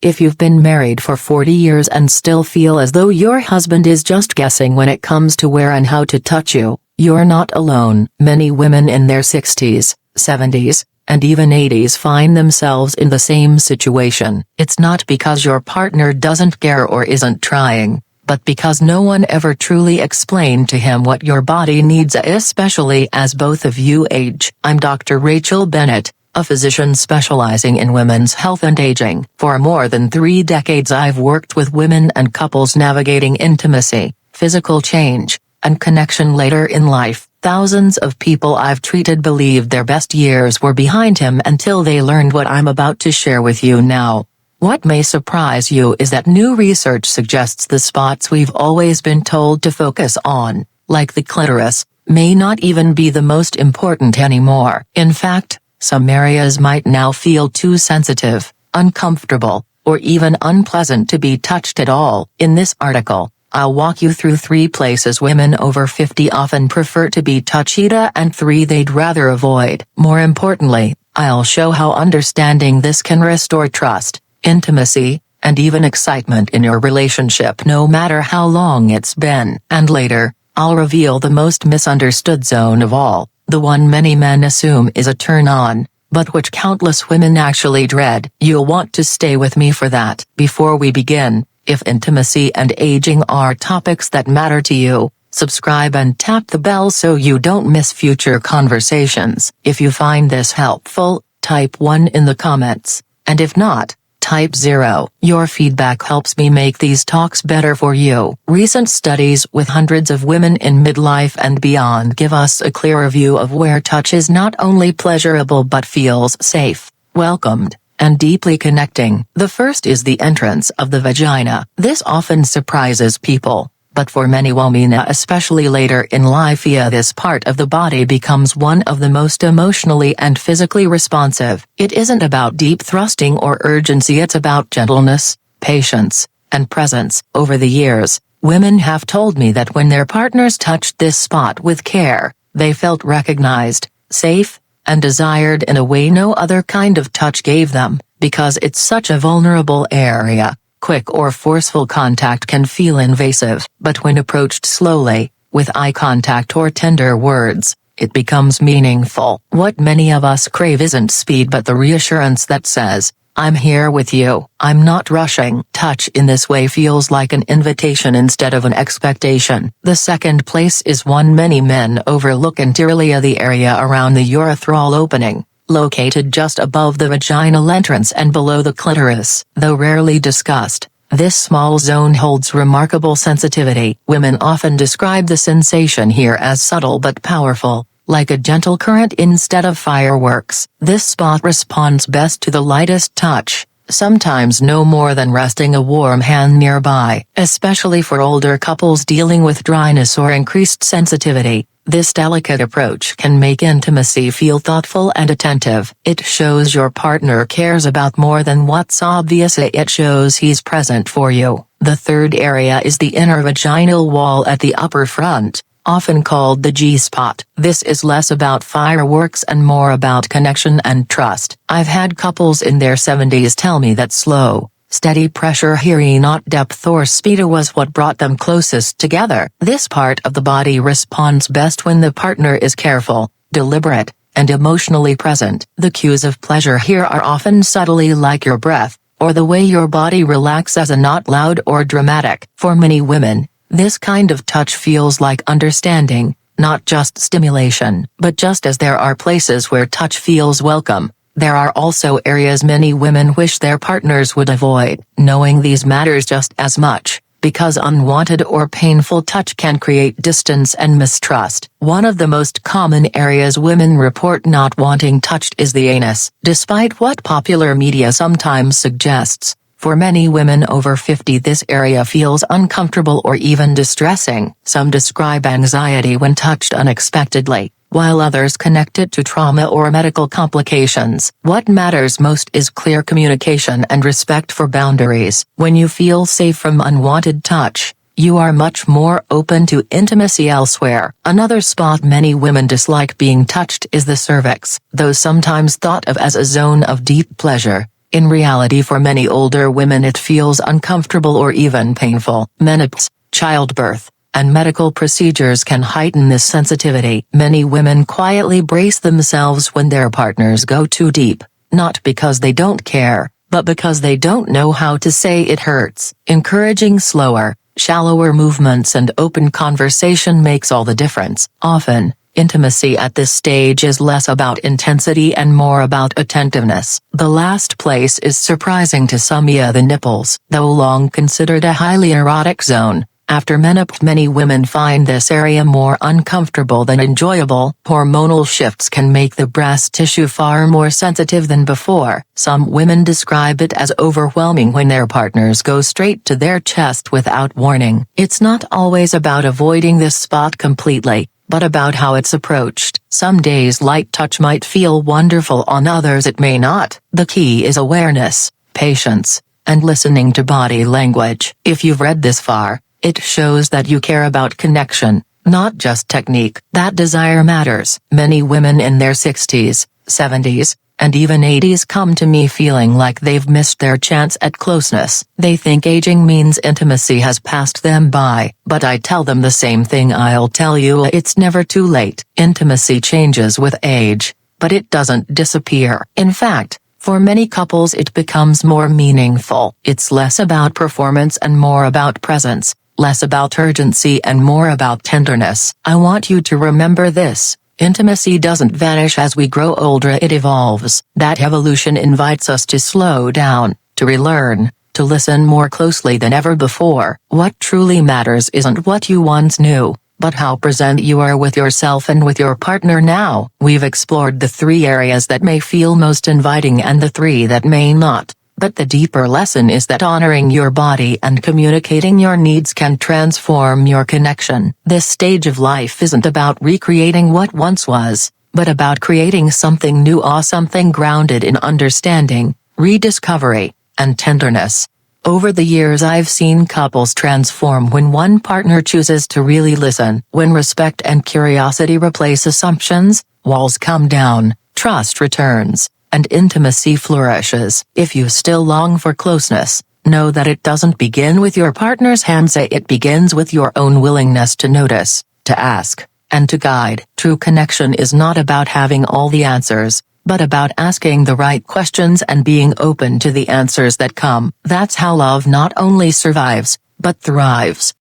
If you've been married for 40 years and still feel as though your husband is just guessing when it comes to where and how to touch you, you're not alone. Many women in their 60s, 70s, and even 80s find themselves in the same situation. It's not because your partner doesn't care or isn't trying, but because no one ever truly explained to him what your body needs, especially as both of you age. I'm Dr. Rachel Bennett, a physician specializing in women's health and aging. For more than 3 decades I've worked with women and couples navigating intimacy, physical change, and connection later in life. Thousands of people I've treated believed their best years were behind him until they learned what I'm about to share with you now. What may surprise you is that new research suggests the spots we've always been told to focus on, like the clitoris, may not even be the most important anymore. In fact, some areas might now feel too sensitive, uncomfortable, or even unpleasant to be touched at all. In this article, I'll walk you through 3 places women over 50 often prefer to be touched and 3 they'd rather avoid. More importantly, I'll show how understanding this can restore trust, intimacy, and even excitement in your relationship no matter how long it's been. And later, I'll reveal the most misunderstood zone of all, the one many men assume is a turn-on, but which countless women actually dread. You'll want to stay with me for that. Before we begin, if intimacy and aging are topics that matter to you, subscribe and tap the bell so you don't miss future conversations. If you find this helpful, type 1 in the comments, and if not, type 0. Your feedback helps me make these talks better for you. Recent studies with hundreds of women in midlife and beyond give us a clearer view of where touch is not only pleasurable but feels safe, welcomed, and deeply connecting. The first is the entrance of the vagina. This often surprises people, but for many women, especially later in life, this part of the body becomes one of the most emotionally and physically responsive. It isn't about deep thrusting or urgency, it's about gentleness, patience, and presence. Over the years, women have told me that when their partners touched this spot with care, they felt recognized, safe, and desired in a way no other kind of touch gave them. Because it's such a vulnerable area, quick or forceful contact can feel invasive, but when approached slowly, with eye contact or tender words, it becomes meaningful. What many of us crave isn't speed but the reassurance that says, "I'm here with you, I'm not rushing." Touch in this way feels like an invitation instead of an expectation. The second place is one many men overlook entirely, the area around the urethral opening, located just above the vaginal entrance and below the clitoris. Though rarely discussed, this small zone holds remarkable sensitivity. Women often describe the sensation here as subtle but powerful, like a gentle current instead of fireworks. This spot responds best to the lightest touch, sometimes no more than resting a warm hand nearby. Especially for older couples dealing with dryness or increased sensitivity, this delicate approach can make intimacy feel thoughtful and attentive. It shows your partner cares about more than what's obvious, it shows he's present for you. The third area is the inner vaginal wall at the upper front, often called the G-spot. This is less about fireworks and more about connection and trust. I've had couples in their 70s tell me that slow, steady pressure here, not depth or speed, was what brought them closest together. This part of the body responds best when the partner is careful, deliberate, and emotionally present. The cues of pleasure here are often subtly, like your breath, or the way your body relaxes, and not loud or dramatic. For many women, this kind of touch feels like understanding, not just stimulation. But just as there are places where touch feels welcome, there are also areas many women wish their partners would avoid. Knowing these matters just as much, because unwanted or painful touch can create distance and mistrust. One of the most common areas women report not wanting touched is the anus. Despite what popular media sometimes suggests, for many women over 50 this area feels uncomfortable or even distressing. Some describe anxiety when touched unexpectedly, while others connect it to trauma or medical complications. What matters most is clear communication and respect for boundaries. When you feel safe from unwanted touch, you are much more open to intimacy elsewhere. Another spot many women dislike being touched is the cervix. Though sometimes thought of as a zone of deep pleasure, In reality, for many older women it feels uncomfortable or even painful. Menopause, childbirth, and medical procedures can heighten this sensitivity. Many women quietly brace themselves when their partners go too deep, not because they don't care, but because they don't know how to say it hurts. Encouraging slower, shallower movements and open conversation makes all the difference. Often, intimacy at this stage is less about intensity and more about attentiveness. The last place is surprising to some. The nipples. Though long considered a highly erotic zone, after menopause many women find this area more uncomfortable than enjoyable. Hormonal shifts can make the breast tissue far more sensitive than before. Some women describe it as overwhelming when their partners go straight to their chest without warning. It's not always about avoiding this spot completely, but about how it's approached. Some days light touch might feel wonderful, on others it may not. The key is awareness, patience, and listening to body language. If you've read this far, it shows that you care about connection, not just technique. That desire matters. Many women in their 60s, 70s, and even 80s come to me feeling like they've missed their chance at closeness. They think aging means intimacy has passed them by, but I tell them the same thing I'll tell you: it's never too late. Intimacy changes with age, but it doesn't disappear. In fact, for many couples it becomes more meaningful. It's less about performance and more about presence, less about urgency and more about tenderness. I want you to remember this: intimacy doesn't vanish as we grow older, it evolves. That evolution invites us to slow down, to relearn, to listen more closely than ever before. What truly matters isn't what you once knew, but how present you are with yourself and with your partner now. We've explored the 3 areas that may feel most inviting and the 3 that may not. But the deeper lesson is that honoring your body and communicating your needs can transform your connection. This stage of life isn't about recreating what once was, but about creating something new, or something grounded in understanding, rediscovery, and tenderness. Over the years I've seen couples transform when one partner chooses to really listen. When respect and curiosity replace assumptions, walls come down, trust returns, and intimacy flourishes. If you still long for closeness, know that it doesn't begin with your partner's hands. It begins with your own willingness to notice, to ask, and to guide. True connection is not about having all the answers, but about asking the right questions and being open to the answers that come. That's how love not only survives, but thrives.